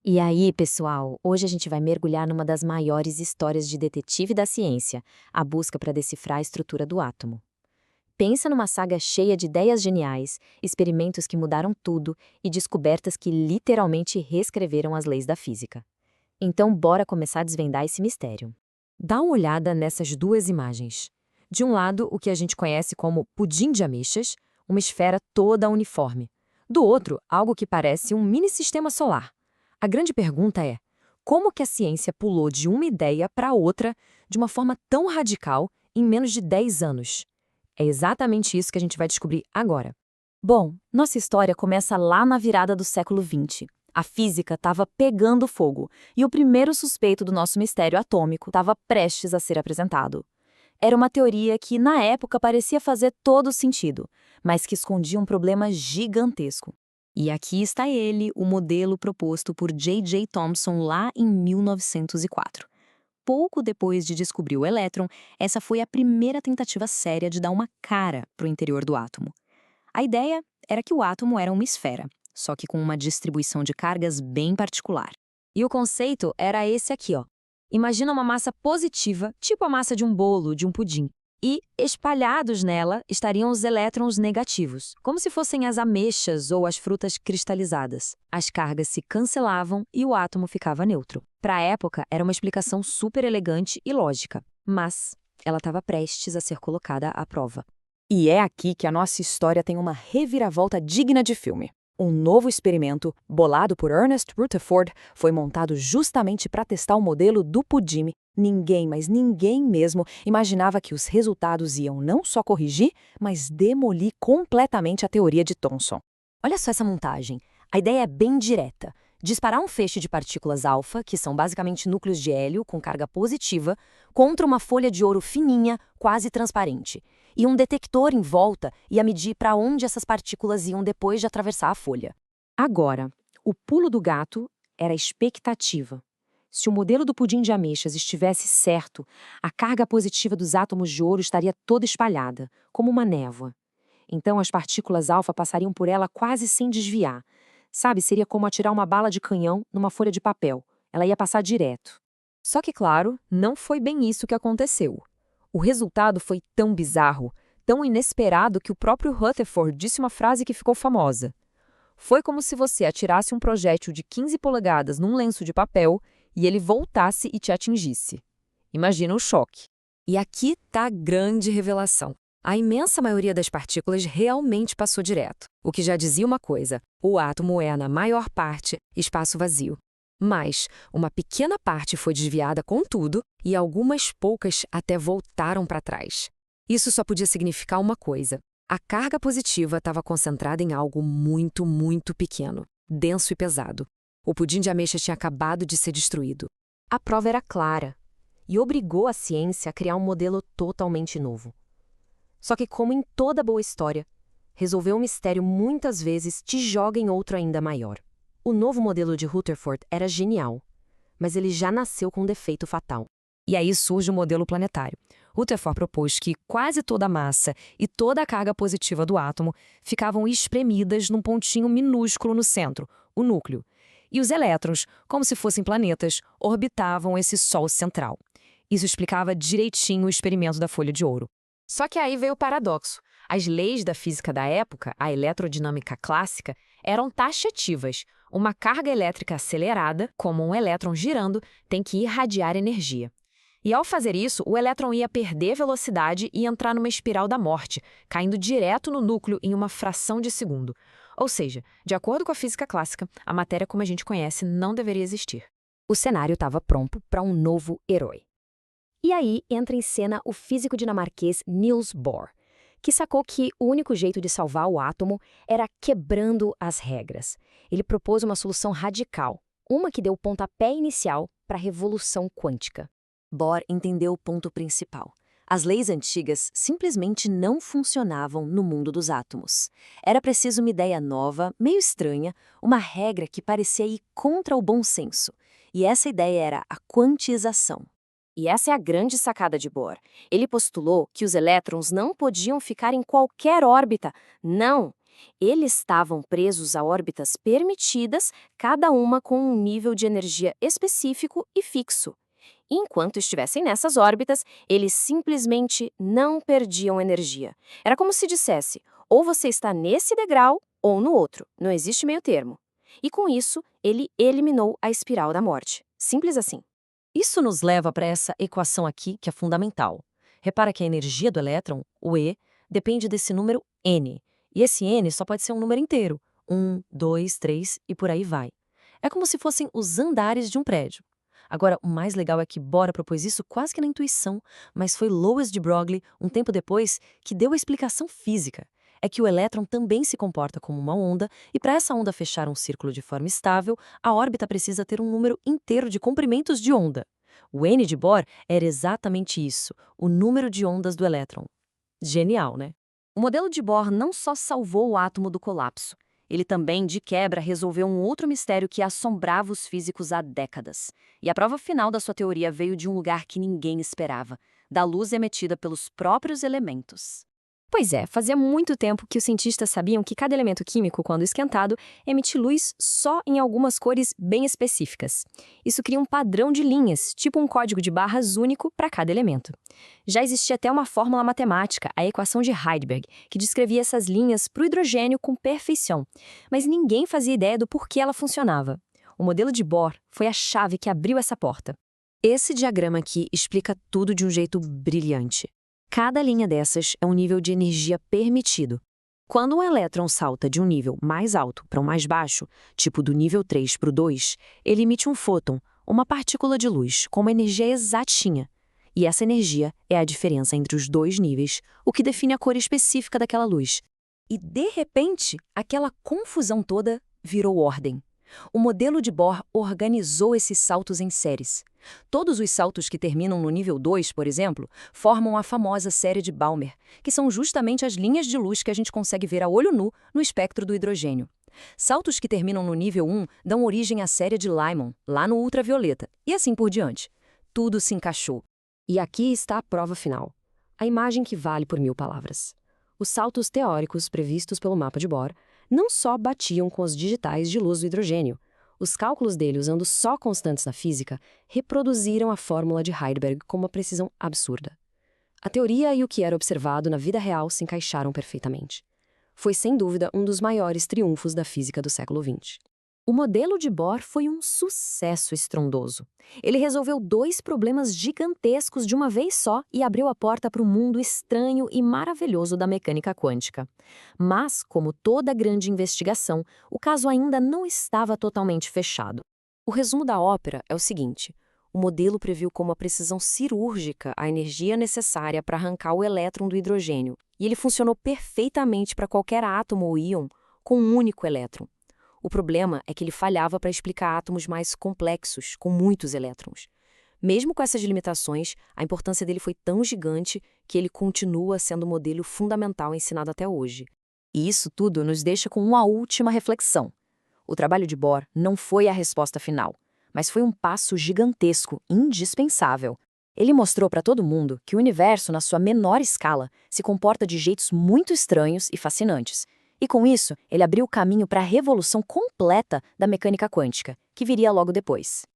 E aí, pessoal, hoje a gente vai mergulhar numa das maiores histórias de detetive da ciência, a busca para decifrar a estrutura do átomo. Pensa numa saga cheia de ideias geniais, experimentos que mudaram tudo e descobertas que literalmente reescreveram as leis da física. Então, bora começar a desvendar esse mistério. Dá uma olhada nessas duas imagens. De um lado, o que a gente conhece como pudim de ameixas, uma esfera toda uniforme. Do outro, algo que parece um mini sistema solar. A grande pergunta é: como que a ciência pulou de uma ideia para outra de uma forma tão radical em menos de 10 anos? É exatamente isso que a gente vai descobrir agora. Bom, nossa história começa lá na virada do século XX. A física estava pegando fogo e o primeiro suspeito do nosso mistério atômico estava prestes a ser apresentado. Era uma teoria que, na época, parecia fazer todo sentido, mas que escondia um problema gigantesco. E aqui está ele, o modelo proposto por J.J. Thomson lá em 1904. Pouco depois de descobrir o elétron, essa foi a primeira tentativa séria de dar uma cara para o interior do átomo. A ideia era que o átomo era uma esfera, só que com uma distribuição de cargas bem particular. E o conceito era esse aqui, ó. Imagina uma massa positiva, tipo a massa de um bolo, de um pudim. E, espalhados nela, estariam os elétrons negativos, como se fossem as ameixas ou as frutas cristalizadas. As cargas se cancelavam e o átomo ficava neutro. Para a época, era uma explicação super elegante e lógica, mas ela estava prestes a ser colocada à prova. E é aqui que a nossa história tem uma reviravolta digna de filme. Um novo experimento, bolado por Ernest Rutherford, foi montado justamente para testar o modelo do pudim. Ninguém, mas ninguém mesmo, imaginava que os resultados iam não só corrigir, mas demolir completamente a teoria de Thomson. Olha só essa montagem. A ideia é bem direta. Disparar um feixe de partículas alfa, que são basicamente núcleos de hélio com carga positiva, contra uma folha de ouro fininha, quase transparente. E um detector em volta ia medir para onde essas partículas iam depois de atravessar a folha. Agora, o pulo do gato era a expectativa. Se o modelo do pudim de ameixas estivesse certo, a carga positiva dos átomos de ouro estaria toda espalhada, como uma névoa. Então as partículas alfa passariam por ela quase sem desviar. Sabe, seria como atirar uma bala de canhão numa folha de papel. Ela ia passar direto. Só que, claro, não foi bem isso que aconteceu. O resultado foi tão bizarro, tão inesperado que o próprio Rutherford disse uma frase que ficou famosa. Foi como se você atirasse um projétil de 15 polegadas num lenço de papel e ele voltasse e te atingisse. Imagina o choque. E aqui está a grande revelação. A imensa maioria das partículas realmente passou direto, o que já dizia uma coisa: o átomo é, na maior parte, espaço vazio. Mas uma pequena parte foi desviada com tudo e algumas poucas até voltaram para trás. Isso só podia significar uma coisa: a carga positiva estava concentrada em algo muito, muito pequeno, denso e pesado. O pudim de ameixa tinha acabado de ser destruído. A prova era clara e obrigou a ciência a criar um modelo totalmente novo. Só que, como em toda boa história, resolver um mistério muitas vezes te joga em outro ainda maior. O novo modelo de Rutherford era genial, mas ele já nasceu com um defeito fatal. E aí surge o modelo planetário. Rutherford propôs que quase toda a massa e toda a carga positiva do átomo ficavam espremidas num pontinho minúsculo no centro, o núcleo. E os elétrons, como se fossem planetas, orbitavam esse Sol central. Isso explicava direitinho o experimento da folha de ouro. Só que aí veio o paradoxo. As leis da física da época, a eletrodinâmica clássica, eram taxativas. Uma carga elétrica acelerada, como um elétron girando, tem que irradiar energia. E ao fazer isso, o elétron ia perder velocidade e entrar numa espiral da morte, caindo direto no núcleo em uma fração de segundo. Ou seja, de acordo com a física clássica, a matéria como a gente conhece não deveria existir. O cenário estava pronto para um novo herói. E aí entra em cena o físico dinamarquês Niels Bohr, que sacou que o único jeito de salvar o átomo era quebrando as regras. Ele propôs uma solução radical, uma que deu o pontapé inicial para a revolução quântica. Bohr entendeu o ponto principal. As leis antigas simplesmente não funcionavam no mundo dos átomos. Era preciso uma ideia nova, meio estranha, uma regra que parecia ir contra o bom senso. E essa ideia era a quantização. E essa é a grande sacada de Bohr. Ele postulou que os elétrons não podiam ficar em qualquer órbita. Não! Eles estavam presos a órbitas permitidas, cada uma com um nível de energia específico e fixo. Enquanto estivessem nessas órbitas, eles simplesmente não perdiam energia. Era como se dissesse, ou você está nesse degrau ou no outro, não existe meio termo. E com isso, ele eliminou a espiral da morte. Simples assim. Isso nos leva para essa equação aqui, que é fundamental. Repara que a energia do elétron, o E, depende desse número n. E esse n só pode ser um número inteiro. 1, 2, 3 e por aí vai. É como se fossem os andares de um prédio. Agora, o mais legal é que Bohr propôs isso quase que na intuição, mas foi Louis de Broglie, um tempo depois, que deu a explicação física. É que o elétron também se comporta como uma onda, e para essa onda fechar um círculo de forma estável, a órbita precisa ter um número inteiro de comprimentos de onda. O N de Bohr era exatamente isso, o número de ondas do elétron. Genial, né? O modelo de Bohr não só salvou o átomo do colapso, ele também, de quebra, resolveu um outro mistério que assombrava os físicos há décadas. E a prova final da sua teoria veio de um lugar que ninguém esperava, da luz emitida pelos próprios elementos. Pois é, fazia muito tempo que os cientistas sabiam que cada elemento químico, quando esquentado, emite luz só em algumas cores bem específicas. Isso cria um padrão de linhas, tipo um código de barras único para cada elemento. Já existia até uma fórmula matemática, a equação de Heidelberg, que descrevia essas linhas para o hidrogênio com perfeição, mas ninguém fazia ideia do porquê ela funcionava. O modelo de Bohr foi a chave que abriu essa porta. Esse diagrama aqui explica tudo de um jeito brilhante. Cada linha dessas é um nível de energia permitido. Quando um elétron salta de um nível mais alto para um mais baixo, tipo do nível 3 para o 2, ele emite um fóton, uma partícula de luz, com uma energia exatinha. E essa energia é a diferença entre os dois níveis, o que define a cor específica daquela luz. E, de repente, aquela confusão toda virou ordem. O modelo de Bohr organizou esses saltos em séries. Todos os saltos que terminam no nível 2, por exemplo, formam a famosa série de Balmer, que são justamente as linhas de luz que a gente consegue ver a olho nu no espectro do hidrogênio. Saltos que terminam no nível 1 dão origem à série de Lyman, lá no ultravioleta, e assim por diante. Tudo se encaixou. E aqui está a prova final. A imagem que vale por 1000 palavras. Os saltos teóricos previstos pelo mapa de Bohr não só batiam com os digitais de luz do hidrogênio. Os cálculos dele, usando só constantes da física, reproduziram a fórmula de Heidelberg com uma precisão absurda. A teoria e o que era observado na vida real se encaixaram perfeitamente. Foi, sem dúvida, um dos maiores triunfos da física do século XX. O modelo de Bohr foi um sucesso estrondoso. Ele resolveu 2 problemas gigantescos de uma vez só e abriu a porta para o mundo estranho e maravilhoso da mecânica quântica. Mas, como toda grande investigação, o caso ainda não estava totalmente fechado. O resumo da ópera é o seguinte: o modelo previu com uma precisão cirúrgica a energia necessária para arrancar o elétron do hidrogênio, e ele funcionou perfeitamente para qualquer átomo ou íon com um único elétron. O problema é que ele falhava para explicar átomos mais complexos, com muitos elétrons. Mesmo com essas limitações, a importância dele foi tão gigante que ele continua sendo o modelo fundamental ensinado até hoje. E isso tudo nos deixa com uma última reflexão. O trabalho de Bohr não foi a resposta final, mas foi um passo gigantesco, indispensável. Ele mostrou para todo mundo que o universo, na sua menor escala, se comporta de jeitos muito estranhos e fascinantes. E com isso, ele abriu o caminho para a revolução completa da mecânica quântica, que viria logo depois.